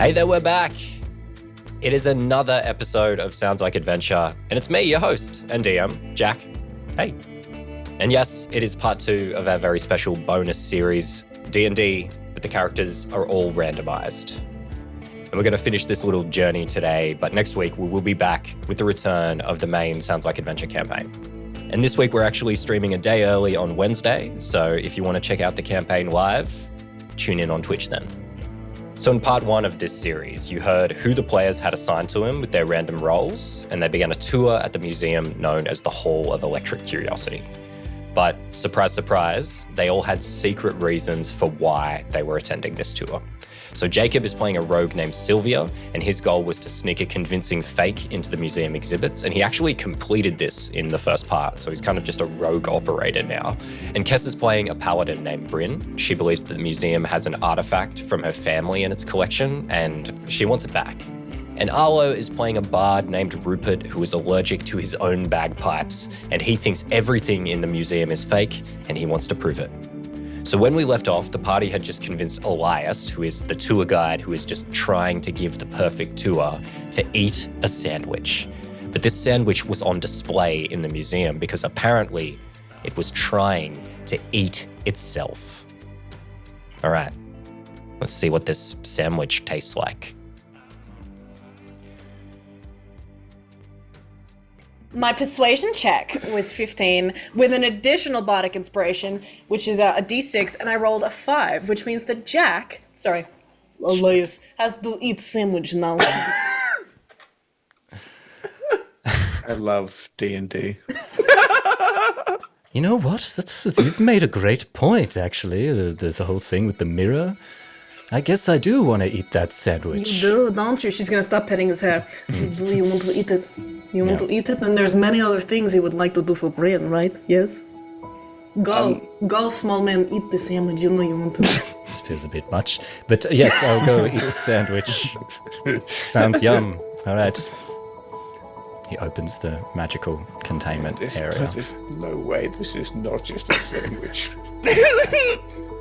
Hey there, we're back. It is another episode of Sounds Like Adventure, and it's me, your host and DM, Jack. Hey. And yes, it is part 2 of our very special bonus series, D&D, but the characters are all randomised. And we're going to finish this little journey today, but next week we will be back with the return of the main Sounds Like Adventure campaign. And this week we're actually streaming a day early on Wednesday, so if you want to check out the campaign live, tune in on Twitch then. So in part 1 of this series, you heard who the players had assigned to them with their random roles, and they began a tour at the museum known as the Hall of Electric Curiosity. But surprise, surprise, they all had secret reasons for why they were attending this tour. So Jacob is playing a rogue named Sylvia, and his goal was to sneak a convincing fake into the museum exhibits, and he actually completed this in the first part, so he's kind of just a rogue operator now. And Kess is playing a paladin named Bryn. She believes that the museum has an artifact from her family in its collection, and she wants it back. And Arlo is playing a bard named Rupert who is allergic to his own bagpipes, and he thinks everything in the museum is fake, and he wants to prove it. So when we left off, the party had just convinced Elias, who is the tour guide who is just trying to give the perfect tour, to eat a sandwich. But this sandwich was on display in the museum because apparently it was trying to eat itself. All right, let's see what this sandwich tastes like. My persuasion check was 15 with an additional bardic inspiration, which is a d6, and I rolled a 5, which means that Elias, has to eat sandwich now. I love D&D. You know what? You've made a great point, actually. The whole thing with the mirror. I guess I do want to eat that sandwich. You do, don't you? She's gonna stop petting his hair. Do you want to eat it? You want to eat it? And there's many other things you would like to do for Brian, right? Yes? Go, small man, eat the sandwich. You know you want to. This feels a bit much. But yes, I'll go eat the sandwich. Sounds yum. All right. He opens the magical containment area. There's no way this is not just a sandwich.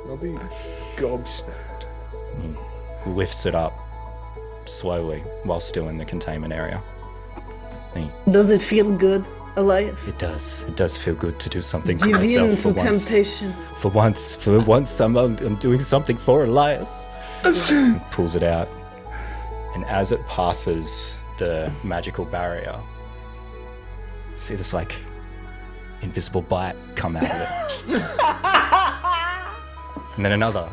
I'll be gobsmacked. He lifts it up slowly while still in the containment area. Does it feel good, Elias? It does. It does feel good to do something for Give myself in for to once. temptation. For once, I'm doing something for Elias. He pulls it out, and as it passes the magical barrier, see this like invisible bite come out of it, and then another,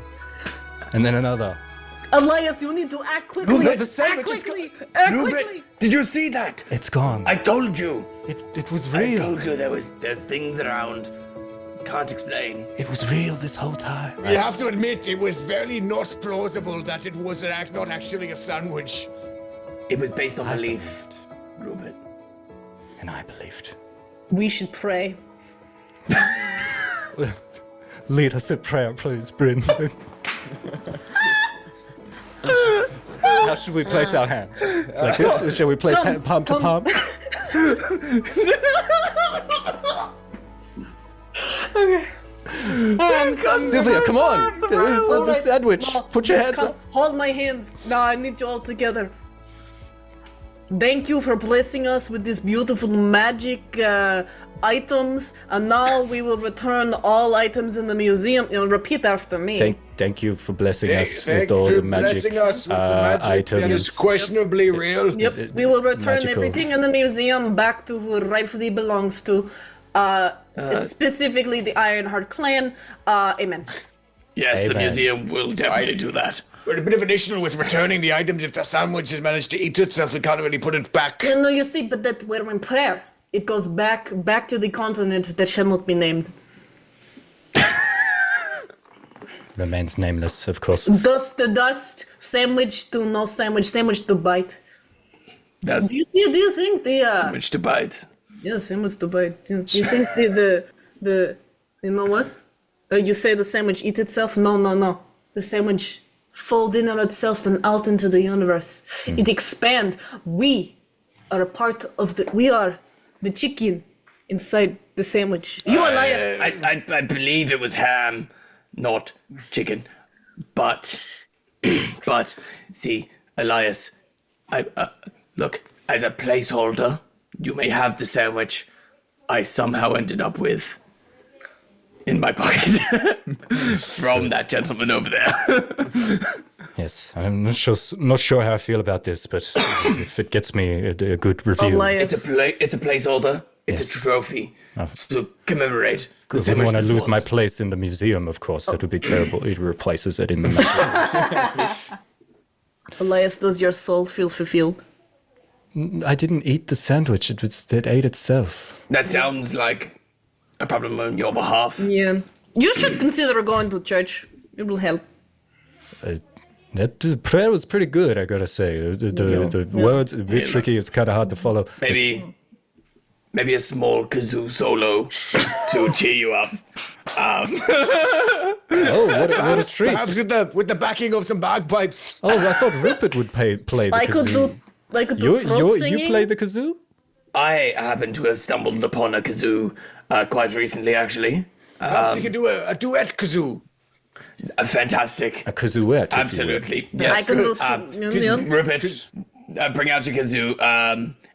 and then another. Elias, you need to act quickly. Rupert, the sandwich act is quickly. Act Rupert, quickly. did you see that? It's gone. I told you. It was I real. told you there's things around. Can't explain. It was real this whole time. You have to admit, it was very not plausible that it was not actually a sandwich. It was based on belief, Rupert. And I believed. We should pray. Lead us in prayer, please, Bryn. How should we place our hands? Like this? Shall we place palm to palm? Okay. Sylvia, come on! It's on the sandwich. No, Put your just hands come. up. Hold my hands. No, I need you all together. Thank you for blessing us with these beautiful magic items, and now we will return all items in the museum. Repeat after me. Thank you for blessing us Thank with all you the for magic, blessing us with the magic items. that is questionably real. Yep, we will return magical. everything in the museum back to who it rightfully belongs to, specifically the Ironheart clan. Amen. Yes, the Amen. museum will definitely do that. We're a bit of an issue with returning the items. If the sandwich has managed to eat itself, we can't really put it back. No, you see, but that we're in prayer. It goes back to the continent that shall not be named. Remains nameless, of course. Dust to dust, sandwich to no sandwich, sandwich to bite. That's Do you think the much to bite. yeah, sandwich to bite? Do you think the you know what? You say the sandwich eat itself? No. The sandwich fold in on itself and out into the universe. It expands. We are a part of we are the chicken inside the sandwich. You, Elias. I believe it was ham, not chicken. But see, Elias, look, as a placeholder, you may have the sandwich I somehow ended up with in my pocket from that gentleman over there. Yes, I'm not sure how I feel about this, but if it gets me a good review, Elias. It's a placeholder. It's a trophy to commemorate the I wouldn't sandwich. want to lose my was. place in the museum, of course. That would be terrible. It replaces it in the museum. Elias, does your soul feel fulfilled? I didn't eat the sandwich. It ate itself. That sounds like a problem on your behalf. Yeah. You should consider going to church. It will help. That prayer was pretty good, I gotta say. The words a bit tricky. It's kind of hard to follow. Maybe a small kazoo solo to cheer you up. Oh, what a treat! Perhaps with the backing of some bagpipes. Oh, I thought Rupert would play the I could kazoo. do throat singing. You play the kazoo? I happen to have stumbled upon a kazoo quite recently, actually. Perhaps we could do a duet kazoo. Fantastic. A kazooette. if you will. Absolutely. I Yes. can do Rupert, bring out your kazoo,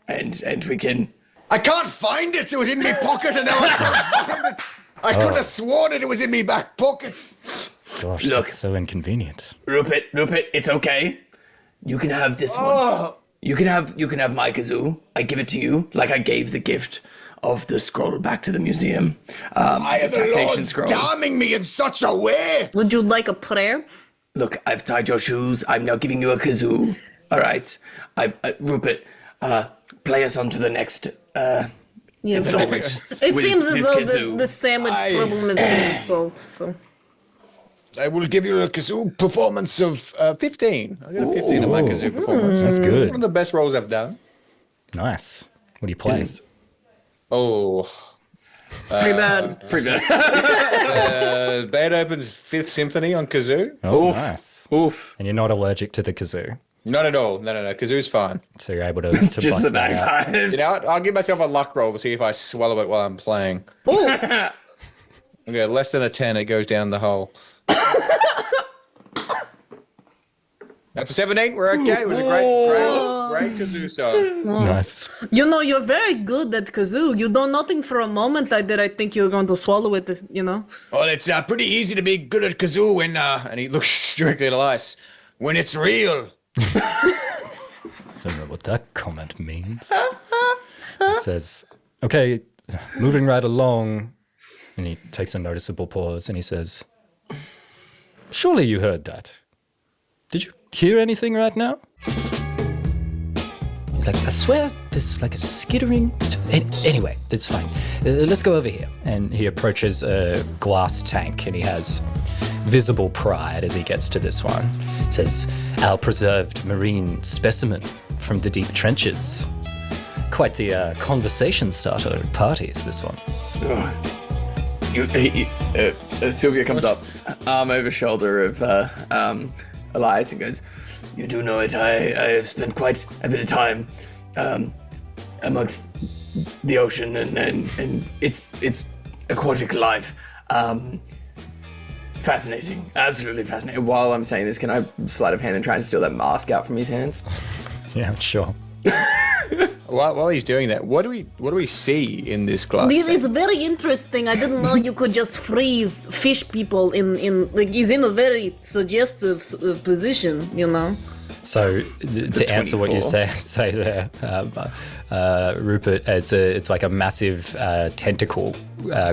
and we can... I can't find it. It was in my pocket, and now I can't find it. I could have sworn it was in my back pocket. Gosh, Look. that's so inconvenient. Rupert, it's okay. You can have this one. You can have my kazoo. I give it to you, like I gave the gift of the scroll back to the museum. I am the Taxation Lord scroll. damning me in such a way. Would you like a prayer? Look, I've tied your shoes. I'm now giving you a kazoo. All right, Rupert, play us on to the next Yes. installment. It with seems as this though kazoo. the sandwich problem is being solved. So. I will give you a kazoo performance of 15. I got a 15 in my kazoo performance. That's It's good. one of the best roles I've done. Nice. What do you play? Oh, Pretty bad. Pretty good. Beethoven's Fifth Symphony on kazoo. Oh, nice. Oof. And you're not allergic to the kazoo, Not at all. No. Kazoo's fine. so you're able to Just bust the that out. bagpipes. You know what? I'll give myself a luck roll to see if I swallow it while I'm playing. Oh, Okay, less than a 10, it goes down the hole. That's a 17. We're okay. It was a great kazoo song. Nice. you know, you're very good at kazoo. You know nothing for a moment I think you're going to swallow it, you know? Well, it's pretty easy to be good at kazoo when, and he looks directly at Elias, when it's real. Don't know what that comment means. He says, okay, moving right along. And he takes a noticeable pause and he says, surely you heard that. Did you hear anything right now? He's like, I swear there's like a skittering. Anyway, it's fine. Let's go over here. And he approaches a glass tank and he has visible pride as he gets to this one. It says, our preserved marine specimen from the deep trenches. Quite the conversation starter at parties, this one. Sylvia comes up, arm over shoulder of Elias and goes, "You do know it. I have spent quite a bit of time amongst the ocean and its aquatic life. Fascinating, absolutely fascinating." While I'm saying this, can I sleight of hand and try and steal that mask out from his hands? Yeah, sure. While he's doing that, what do we see in this glass? This tank? is very interesting. I didn't know you could just freeze fish people in like he's in a very suggestive position, you know. So to answer what you 24. say there, Rupert, it's like a massive tentacle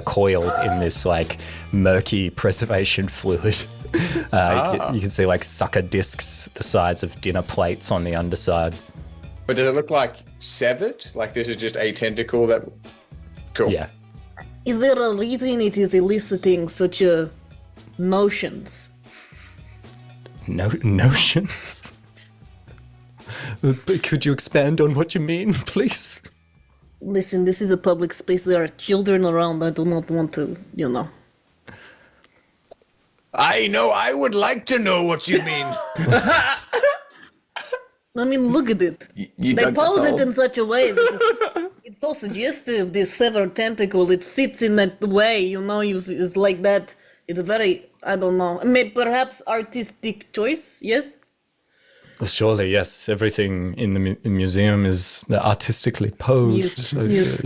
coiled in this like murky preservation fluid. You can see like sucker discs the size of dinner plates on the underside. But does it look like severed? Like this is just a tentacle that... Cool. Yeah. Is there a reason it is eliciting such notions? Notions? But could you expand on what you mean, please? Listen, this is a public space. There are children around. I do not want to, you know. I know, I would like to know what you mean. I mean, look at it. You They dug this pose it hole. in such a way that it's so suggestive, this severed tentacle. It sits in that way, you know, it's like that. It's very, I don't know, perhaps artistic choice, yes? Well, surely, yes. Everything in the museum is artistically posed. Yes.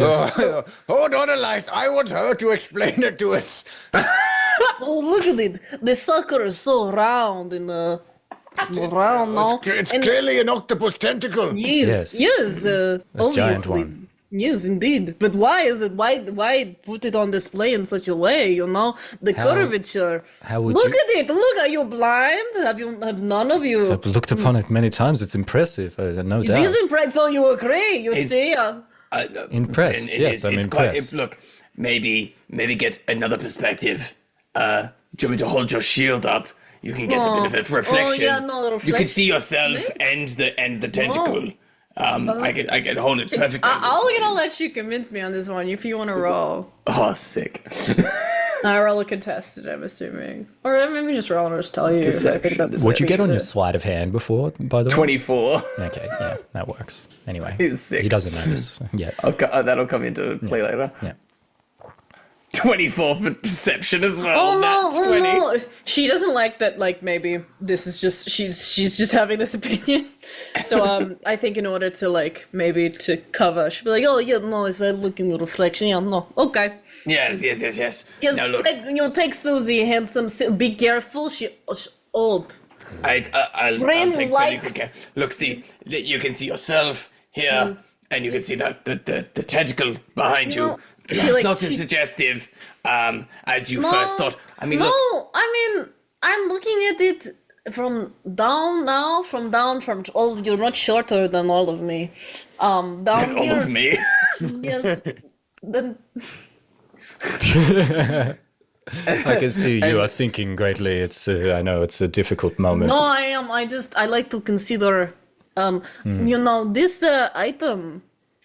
Hold on, Elias. I want her to explain it to us. Oh, look at it. The sucker is so round and round now. It's And clearly an octopus tentacle. Yes. Obviously. giant one. Yes, indeed. But why is it? Why put it on display in such a way? You know, the curvature. How would Look you? at it. Look, are you blind? Have none of you? I've looked upon it many times. It's impressive, no It doubt. is impressive. So you agree? You see? Impressed, yes, I'm impressed. Look, maybe get another perspective. Do you want me to hold your shield up? You can get a bit of a reflection. Oh, yeah, no, You reflection. can see yourself and the tentacle. I can hold it perfectly. I'll let you convince me on this one if you want to roll. Oh, sick. I roll a contested, I'm assuming, or maybe just roll and just tell you. If I think that's What'd you get on your it. sleight of hand before, by the way? 24. Okay, yeah, that works. Anyway, He's sick. he doesn't notice yet. That'll come into play later. Yeah. 24 for perception as well. Oh no! Nat 20. Oh no! She doesn't like that. Like maybe this is just she's just having this opinion. So I think in order to like maybe to cover, she'll be like, oh yeah, no, if I look in the reflection, yeah, no, okay. Yes. Yes, Now look, take Susie, handsome. Be careful. She's old. I'll Brain take likes- pretty good care. Look, see, you can see yourself here, Yes. and you can see the tentacle behind you. know, she, like, Not as she- suggestive as you first thought. I mean, no, look, I mean, I'm looking at it from down now, from all of you're much shorter than all of me. Down all here, of me. yes. Then I can see you are thinking greatly. It's I know it's a difficult moment. no, I am. I like to consider, you know, this item.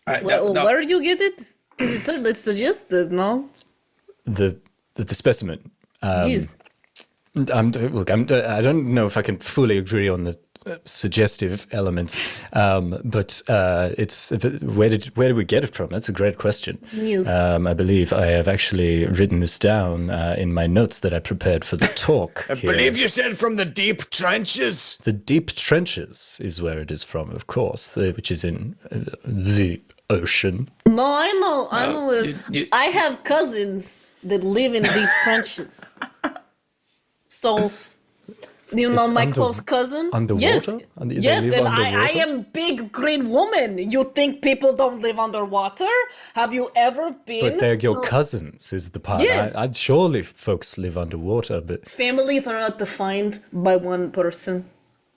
Alright, Where did you get it? Because it's suggested, no? The specimen. Yes. I don't know if I can fully agree on the suggestive elements, but it's where did we get it from? That's a great question. Yes. I believe I have actually written this down in my notes that I prepared for the talk. I believe you said from the deep trenches. The deep trenches is where it is from, of course, which is in the ocean. No, I know. you- I have cousins that live in deep trenches. So, you know, It's my close cousin. underwater? Yes, They yes, live and I underwater? am big green woman. You think people don't live underwater? Have you ever been? But they're your cousins, is the part. Yes. I'd surely folks live underwater, but Families are not defined by one person.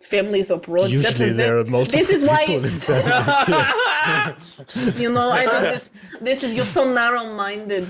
Families are broad. usually there are multiple This is why people in families. Yes. you know. I think this is you're so narrow-minded.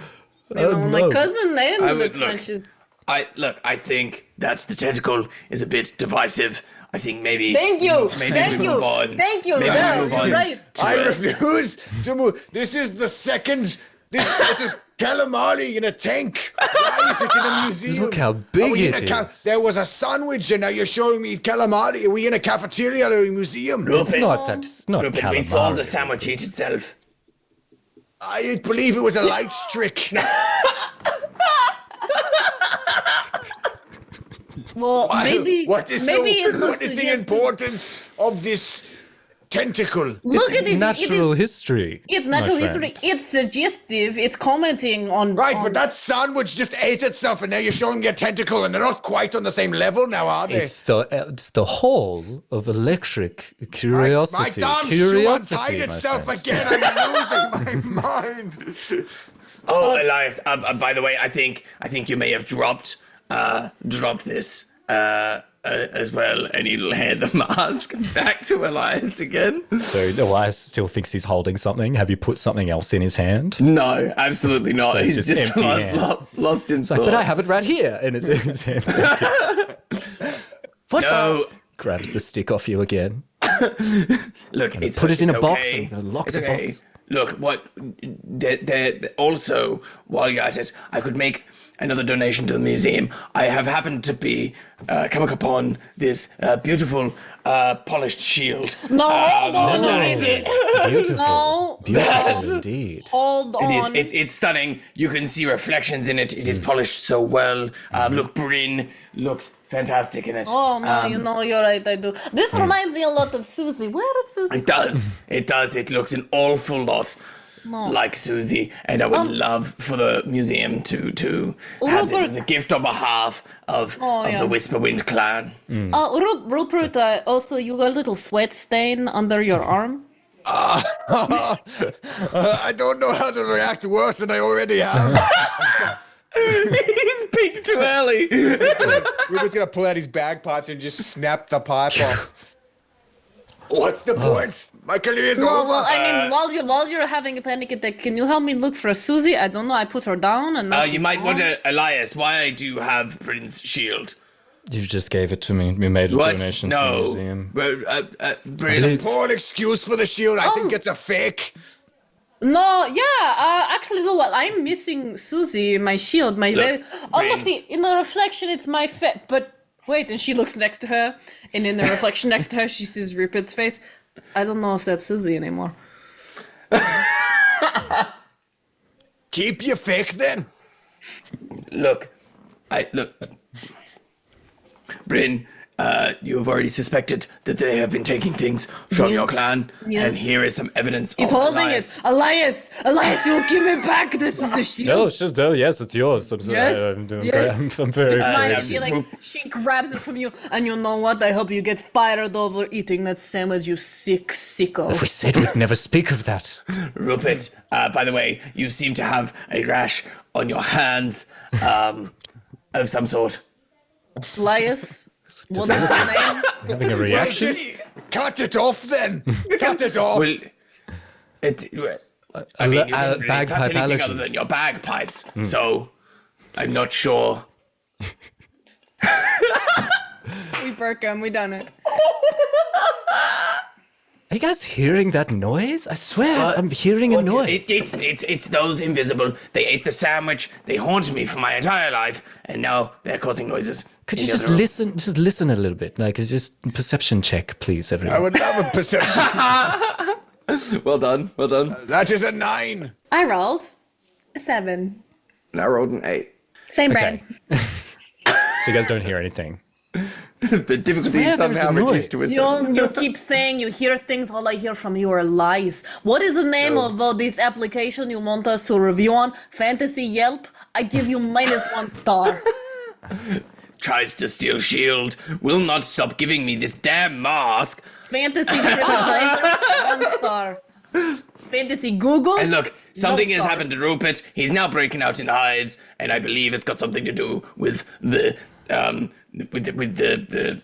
You know, Oh, my no. cousin they I in the would look. trenches. I think that the tentacle is a bit divisive. I think maybe. Thank you. Maybe Thank we you. move on. Thank you. Maybe we Yeah, move you're on right. to, I refuse to move. This is the second. This is calamari in a tank. Why is it in a museum? Look how Are big we in it a is. There was a sandwich, and now you're showing me calamari. Are we in a cafeteria or a museum? It's not that. It's not Rupert, we saw calamari. the sandwich eat itself. I believe it was a light trick. Well, maybe What is it what looks is the suggestive. importance of this tentacle? Look at it. Natural it is, history. it's my natural friend. history. It's suggestive. It's commenting on. Right, on, but that sandwich just ate itself, and now you're showing me a tentacle, and they're not quite on the same level now, are they? It's the hall of electric curiosity. My damn curiosity, shoe untied my itself friend. again. I'm losing my mind. Oh, Elias. By the way, I think you may have dropped this as well, and he'll hand the mask back to Elias again. So Elias still thinks he's holding something. Have you put something else in his hand? No, absolutely not. So it's He's just just empty hand. lost in It's like, thought. but I have it right here, and his hand's empty. What? No, Grabs the stick off you again. look, it's put it in it's a box okay. and gonna lock It's the okay. box. Look, what? Also, while you're at it, I could make another donation to the museum. I have happened to be come upon this beautiful polished shield. No, hold on. It's beautiful. No. Beautiful indeed. Hold on. It's stunning. You can see reflections in it. It is polished so well. Look, Bryn looks fantastic in it. Oh no, you know you're right. I do. This reminds me a lot of Susie. Where is Susie? It does. It does. It looks an awful lot like Susie, and I would love for the museum to have this as a gift on behalf of the Whisperwind clan. Rupert, also you got a little sweat stain under your arm. I don't know how to react worse than I already have. He's peaked too early. Ruben's gonna pull out his bagpipes and just snap the pipe off. What's the point? My career is No, over. well, I mean, while you're having a panic attack, can you help me look for Susie? I don't know. I put her down, and now You she's might gone. wonder, Elias, why I do have Bryn's shield. You just gave it to me. We made a What? donation to the No. museum. Bryn, Poor excuse for the shield. I think it's a fake. No, yeah. Actually, no. Well, I'm missing Susie, my shield, my baby. Oh, Bryn. look, see, in the reflection, it's my face. But wait, and she looks next to her, and in the reflection next to her, she sees Rupert's face. I don't know if that's Susie anymore. Keep your fake then. look. Bryn, you have already suspected that they have been taking things from your clan, Yes. and here is some evidence He's of holding Elias. it. Elias, you'll give it back. This is the shield. Oh, sure. Oh, yes, it's yours. I'm sorry. Yes, I'm doing yes. great. I'm very Fine, afraid. she grabs it from you, and you know what? I hope you get fired over eating that sandwich, you sick sicko. We said we'd never speak of that. Rupert, by the way, you seem to have a rash on your hands of some sort. Elias, what is the name? Having a reaction? Cut it off then. Cut it off. Well, I mean, you didn't really bagpipe touch anything other allergies. than your bagpipes, so I'm not sure. We burk him. We done it. Are you guys hearing that noise? I swear, I'm hearing a noise. It's those invisible. They ate the sandwich. They haunted me for my entire life, and now they're causing noises. Could in you the just other room. listen? Just listen a little bit. Like, it's just a perception check, please, I everyone. would love a perception. Well done. That is a 9. I rolled a 7. And I rolled an 8. Same Okay. brain. So you guys don't hear anything. The difficulty Swear is somehow there's a reduced to a noise. 7. You keep saying you hear things. All I hear from you are lies. What is the name of this application you want us to review on? Fantasy Yelp? I give you -1 star. Tries to steal shield. Will not stop giving me this damn mask. Fantasy TripAdvisor, 1 star. Fantasy Google. And look, something has stars. happened to Rupert. He's now breaking out in hives, and I believe it's got something to do with the the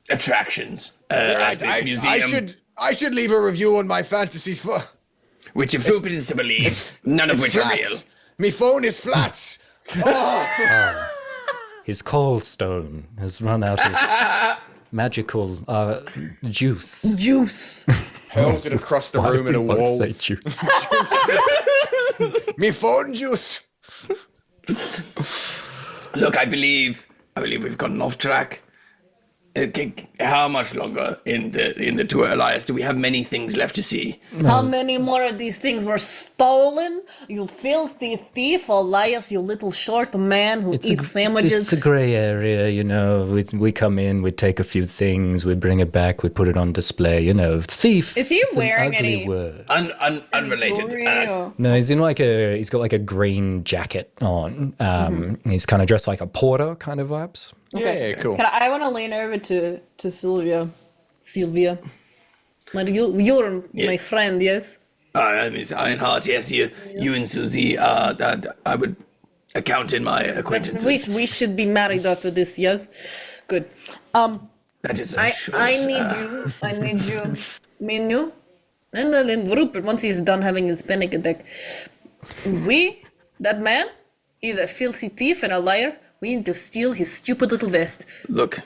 attractions at this museum. I should leave a review on my fantasy. Which, if Rupert is to believe, none of It's which flat. are real. My phone is flat. His cold stone has run out of magical juice. Juice. Hurls it across the Why room do in a we both wall. say juice? Me phone juice. Look, I believe we've gotten off track. How much longer in the tour, Elias? Do we have many things left to see? How many more of these things were stolen? You filthy thief, Elias, you little short man who eats sandwiches. It's a gray area, you know. We come in, we take a few things, we bring it back, we put it on display. You know, thief. Is he it's wearing an ugly any- word. Unrelated. No, he's in he's got like a green jacket on. He's kind of dressed like a porter kind of vibes. Yeah, cool. I want to lean over to Sylvia. Sylvia. Like you're my friend, yes? It's Ironheart, yes. You and Susie, that I would account in my acquaintances. We should be married after this, yes? Good. That is I need you, me and you, and then Rupert, once he's done having his panic attack. That man, is a filthy thief and a liar. We need to steal his stupid little vest. Look,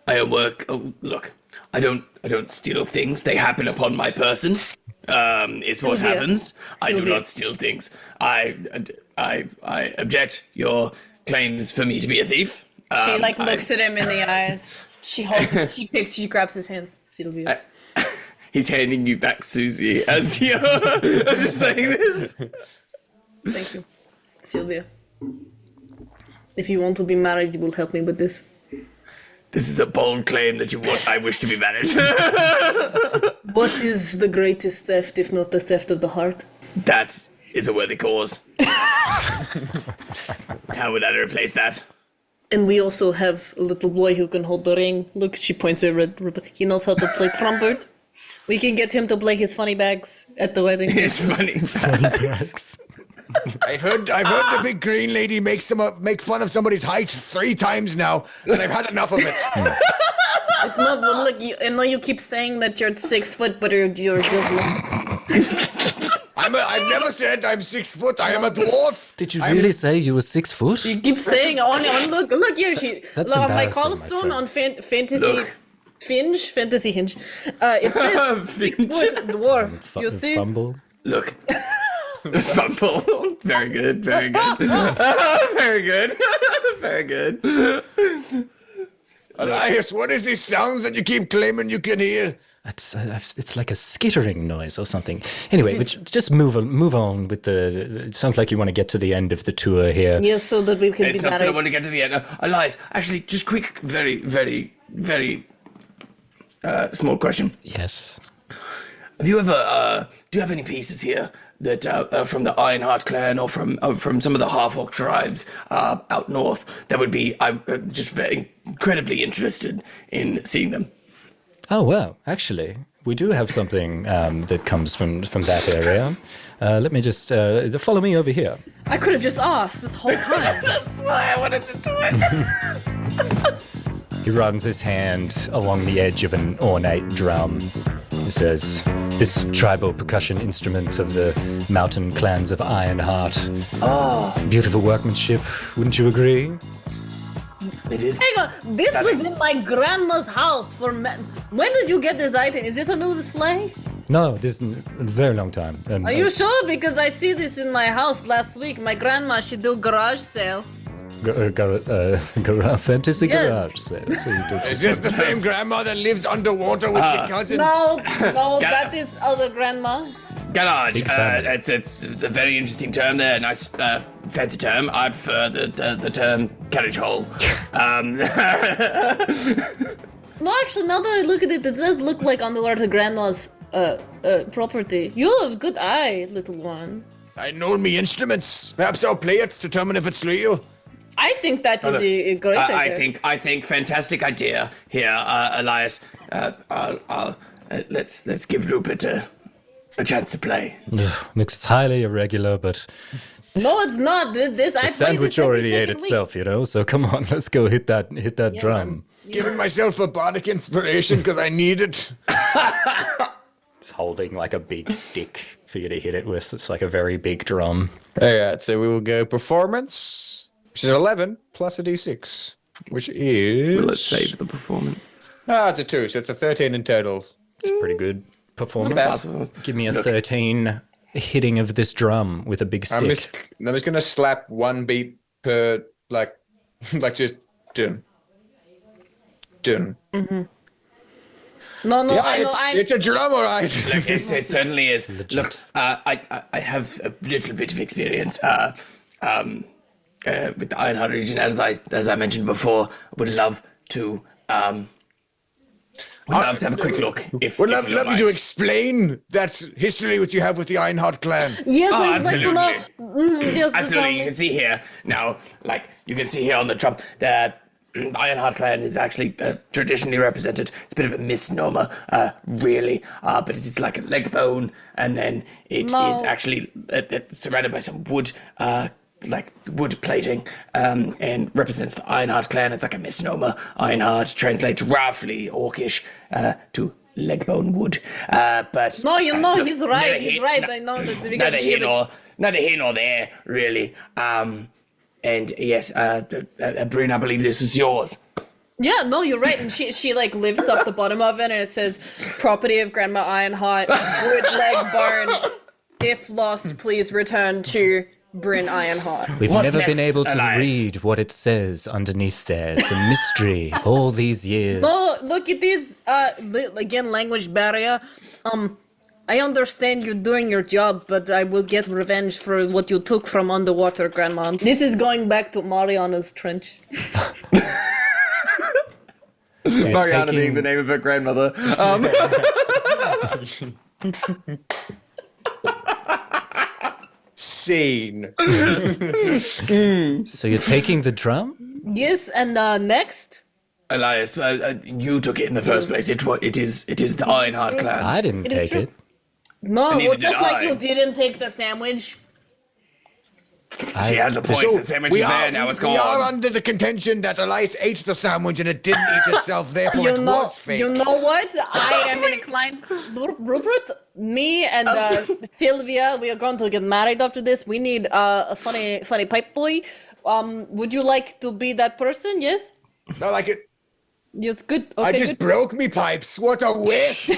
I work. Look, I don't steal things. They happen upon my person. Is what Sylvia. happens. I do Sylvia. not steal things. I object your claims for me to be a thief. She looks at him in the eyes. She holds him. She grabs his hands. Sylvia. He's handing you back Susie as you're saying this. Thank you, Sylvia. If you want to be married, you will help me with this. This is a bold claim that I wish to be married. What is the greatest theft, if not the theft of the heart? That is a worthy cause. How would I replace that? And we also have a little boy who can hold the ring. Look, she points over at Rupert. He knows how to play trumpet. We can get him to play his funny bags at the wedding. It's funny. I've heard the big green lady make fun of somebody's height 3 times now, and I've had enough of it. It's not, look, I know you keep saying that you're 6 foot, but you're just I've never said I'm 6 foot. I am a dwarf. Did you really say you were 6 foot? You keep saying on look here, That's on my embarrassing, Callstone my on Fantasy Hinge, it says 6 foot dwarf. You see? Fumble. Look. Fumble. Very good. Very good. Very good. Very good. Elias, what is these sounds that you keep claiming you can hear? It's like a skittering noise or something. Anyway, just move on with the. It sounds like you want to get to the end of the tour here. Yes, so that we can It's be not that I married. want to get to the end. Elias, actually, just quick, very, very, very small question. Yes. Have you ever? Do you have any pieces here that from the Ironheart clan or from some of the half-orc tribes out north that would be? I'm just very incredibly interested in seeing them. Oh, well, actually, we do have something that comes from that area. Let me just follow me over here. I could have just asked this whole time. That's why I wanted to do it. He runs his hand along the edge of an ornate drum. He says, "This tribal percussion instrument of the mountain clans of Ironheart. Beautiful workmanship, wouldn't you agree?" It is. Hang on, this was in my grandma's house for when did you get this item? Is this a new display? No, this is a very long time. And, Are you sure? Because I see this in my house last week. My grandma, she do garage sale. fantasy Yeah. garage sale. So you did Is this the same grandma that lives underwater with your cousins? No, that is other grandma. Garage. Big family. It's a very interesting term there. Nice, fancy term. I prefer the term carriage hole. No, actually, now that I look at it, it does look like underwater grandma's property. You have good eye, little one. I know me instruments. Perhaps I'll play it to determine if it's real. I think that is a great idea. I think fantastic idea here, Elias. Let's give Rupert a chance to play. It's highly irregular, but No, it's not. This I the sandwich played this already every ate second itself, you know. So come on, let's go hit that drum. Giving myself a bardic inspiration because I need it. It's holding like a big stick for you to hit it with. It's like a very big drum. Alright, so we will go performance, which is 11 plus a d6, which is. Let's save the performance. It's a 2, so it's a 13 in total. It's pretty good performance. Not Give me a 13 hitting of this drum with a big stick. I'm just gonna slap one beat per like just dun. Dun. No, Yeah, I know. it's a drum, all right. Look, it certainly is. Look, I have a little bit of experience with the Ironheart region, as I mentioned before. Would love to have a quick look. Would love you to explain that history that you have with the Ironheart clan. Yes, Oh, I'd like to know. Yes, Absolutely, you can see here now. Like you can see here on the drum that. The Ironheart clan is actually traditionally represented. It's a bit of a misnomer, really, but it is like a leg bone, and then it is actually surrounded by some wood, like wood plating, and represents the Ironheart clan. It's like a misnomer. Ironheart translates roughly Orcish to leg bone wood, but No, you know, he's right. neither He's here- right. I know that we neither got here shit. neither here nor there, really. And yes, Bryn, I believe this was yours. Yeah, no, you're right. And she like lifts up the bottom of it, and it says, "Property of Grandma Ironheart, wood leg bone. If lost, please return to Bryn Ironheart. We've What's never been next, able to Elias? read what it says underneath there. It's a mystery all these years. Oh, look at this. Again, language barrier. I understand you're doing your job, but I will get revenge for what you took from underwater, Grandma. This is going back to Mariana's trench. You're Mariana taking- being the name of her grandmother. Scene. So you're taking the drum? Yes, and next? Elias, you took it in the first place. It is the Ironheart clan. I didn't It is take true. it. No, Neither well, did just like I. you didn't take the sandwich. She has a point. The sandwich is there, now it's we are gone. under the contention that Elias ate the sandwich and it didn't eat itself, therefore it was fake. You know what? I am inclined. Rupert, me, and Sylvia, we are going to get married after this. We need a funny pipe boy. Would you like to be that person? Yes. Not like it. Yes. Good. Okay. I just good. broke me pipes. What a waste!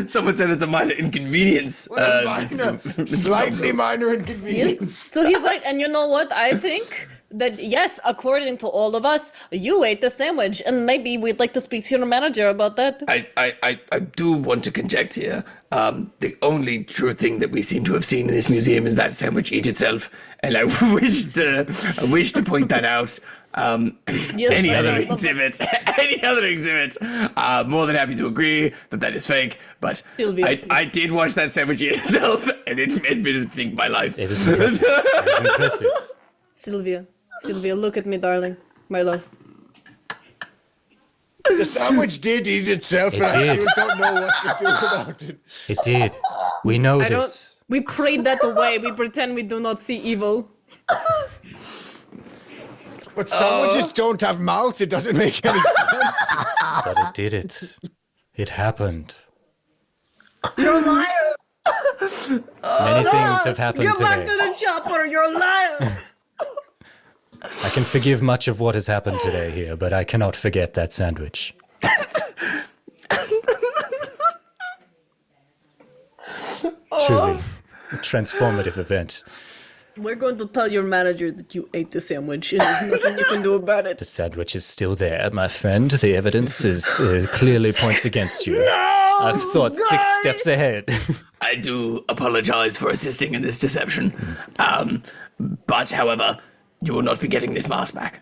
Someone said it's a minor inconvenience. What a minor, slightly minor Yes. inconvenience. So he's like, and you know what? I think that yes, according to all of us, you ate the sandwich, and maybe we'd like to speak to your manager about that. I do want to conject here. The only true thing that we seem to have seen in this museum is that sandwich eat itself, and I wish to point that out. Yes, Any I other know. exhibit, more than happy to agree that is fake. But Sylvia, I did watch that sandwich eat itself, and it made me think my life. It was impressive. It was impressive. Sylvia, look at me, darling, my love. The sandwich did eat itself, It and I did. still don't know what to do about it. It did. We know I don't. this. We prayed that away. We pretend we do not see evil. But sandwiches don't have mouths. It doesn't make any sense. But it did it. It happened. You're a liar. Many things have happened Get back to today. the chopper. You're a liar. I can forgive much of what has happened today here, but I cannot forget that sandwich. Truly a transformative event. We're going to tell your manager that you ate the sandwich, and there's nothing you can do about it. The sandwich is still there, my friend. The evidence is clearly points against you. I've thought 6 steps ahead. I do apologize for assisting in this deception. But however, you will not be getting this mask back.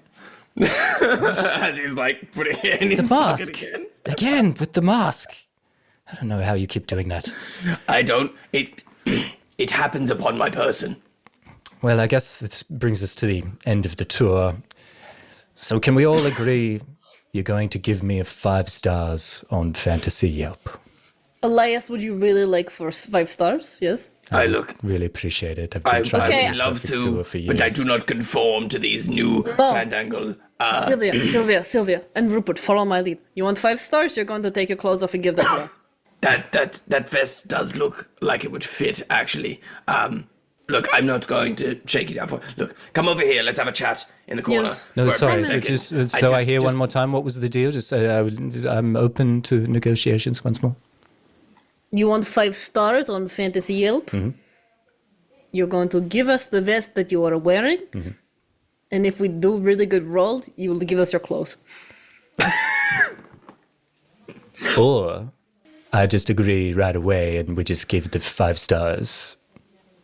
As he's like putting it in his The pocket mask. again. Again, with the mask. I don't know how you keep doing that. I don't. It happens upon my person. Well, I guess this brings us to the end of the tour. So can we all agree you're going to give me a 5 stars on Fantasy Yelp? Elias, would you really like for 5 stars? Yes. I look. Really appreciate it. I've I been trying Okay. to would love perfect to, tour for but I years. do not conform to these new fandangle. Sylvia, and Rupert, follow my lead. You want 5 stars? You're going to take your clothes off and give that to us. That vest does look like it would fit, actually. Look, I'm not going to shake it down for. Look, come over here. Let's have a chat in the corner. Yes. No, for a sorry. second. I hear one more time. What was the deal? I'm open to negotiations once more. You want 5 stars on Fantasy Yelp? You're going to give us the vest that you are wearing. And if we do really good roll, you will give us your clothes. Or I just agree right away and we just give the 5 stars.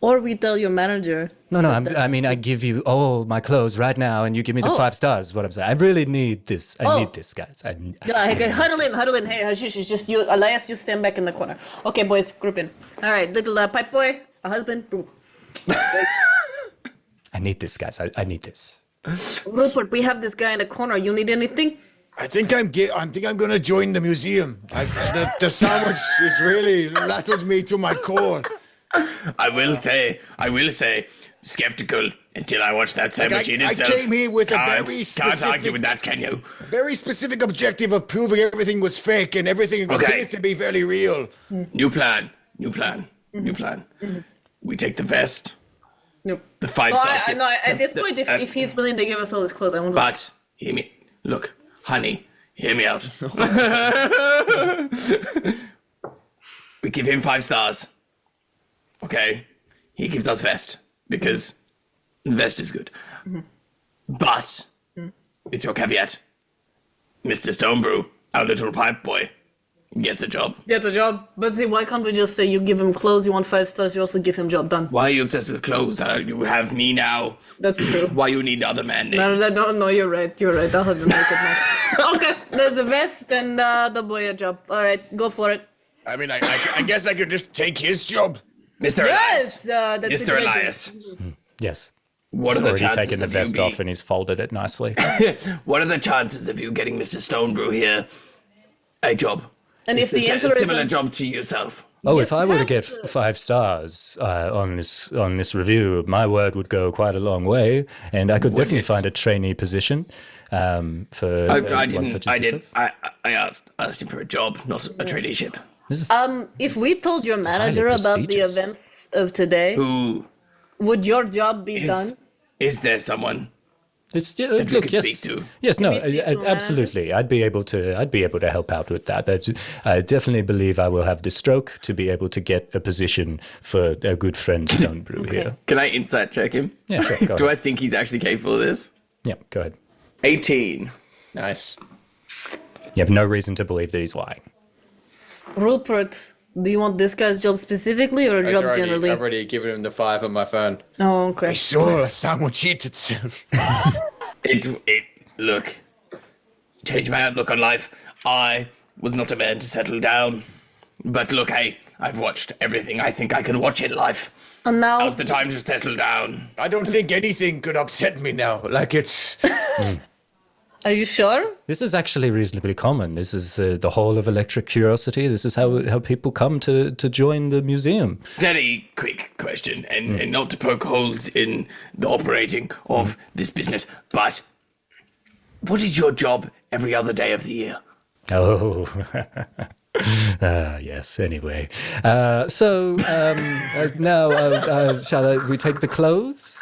Or we tell your manager. No, I mean, I give you all my clothes right now and you give me the Oh. 5 stars, is what I'm saying. I really need this. I need this, guys. Yeah, okay, huddle in. Hey, Hashish, it's just you. Elias, you stand back in the corner. Okay, boys, group in. All right, little pipe boy, a husband, boom. I need this, guys. I need this. Rupert, we have this guy in the corner. You need anything? I think I'm going to join the museum. The sandwich has really rattled me to my core. I will say, skeptical until I watch that sandwich eat I itself. came here with a Can't- very Can't argue specific- with that, can you? Very specific objective of proving everything was fake and everything appears to be very real. New plan. We take the vest, Nope. the 5 No, stars. I, no, at this point, if he's willing to give us all his clothes, I won't. But hear me. Look, honey, hear me out. We give him 5 stars. Okay, he gives us vest. because invest is good. But with your caveat, Mr. Stonebrew, our little pipe boy, gets a job. Get a job. But then why can't we just say you give him clothes, you want 5 stars, you also give him job done? Why are you obsessed with clothes? You have me now. That's true. Why you need other man names? No, you're right. I'll have you make it next. Okay, the vest and the boy a job. All right, go for it. I mean, I guess I could just take his job. Mr. Yes, Elias. that's Mr. a great Elias. Yes. What He's are the already chances taken the of vest you off and he's folded it nicely. What are the chances of you getting Mr. Stonebrew here a job? And if the a answer is similar job to yourself. Oh, Yes, if I were to get perhaps, 5 stars on this review, my word would go quite a long way, and I could definitely it? find a trainee position for I one didn't. such I as did. yourself. I asked him for a job, not a traineeship. This is if we told your manager about the prestigious. events of today, Who would your job be done? is there someone? It's we look, could yes, speak to? yes, no, we speak to the absolutely. I'd be able to help out with that. I definitely believe I will have the stroke to be able to get a position for a good friend Stonebrew here. Can I insight check him? Yeah, sure. Go Do I ahead. think he's actually capable of this? Yeah, go ahead. 18. Nice. You have no reason to believe that he's lying. Rupert, do you want this guy's job specifically or a job generally? I've already given him the 5 on my phone. Oh, okay. I saw someone cheat itself. Look, changed my outlook on life. I was not a man to settle down. But look, hey, I've watched everything I think I can watch in life. And now, Now's the time to settle down. I don't think anything could upset me now. Like it's. are you sure? This is actually reasonably common. This is the Hall of Electric Curiosity. This is how people come to join the museum. Very quick question, and not to poke holes in the operating of this business, but what is your job every other day of the year? Oh, yes. Anyway, now shall we take the clothes?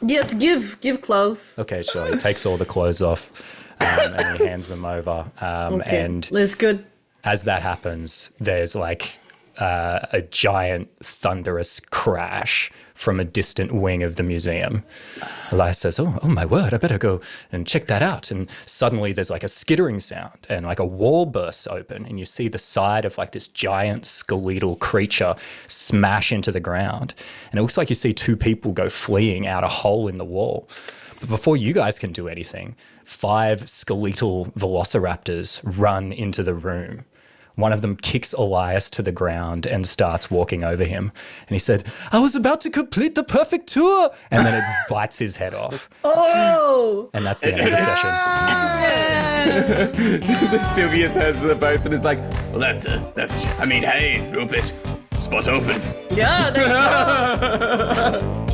Yes, give clothes. Okay, sure. He takes all the clothes off and he hands them over. Okay, And that's good. as that happens, there's like a giant thunderous crash from a distant wing of the museum. Elias says, oh my word, I better go and check that out. And suddenly there's like a skittering sound and like a wall bursts open and you see the side of like this giant skeletal creature smash into the ground. And it looks like you see 2 people go fleeing out a hole in the wall. But before you guys can do anything, 5 skeletal velociraptors run into the room. One of them kicks Elias to the ground and starts walking over him. And he said, I was about to complete the perfect tour. And then it bites his head off. Oh! And that's the end of the session. Sylvia turns to the both and is like, well, that's a shame. I mean, hey, Rupert, spot open. Yeah, that's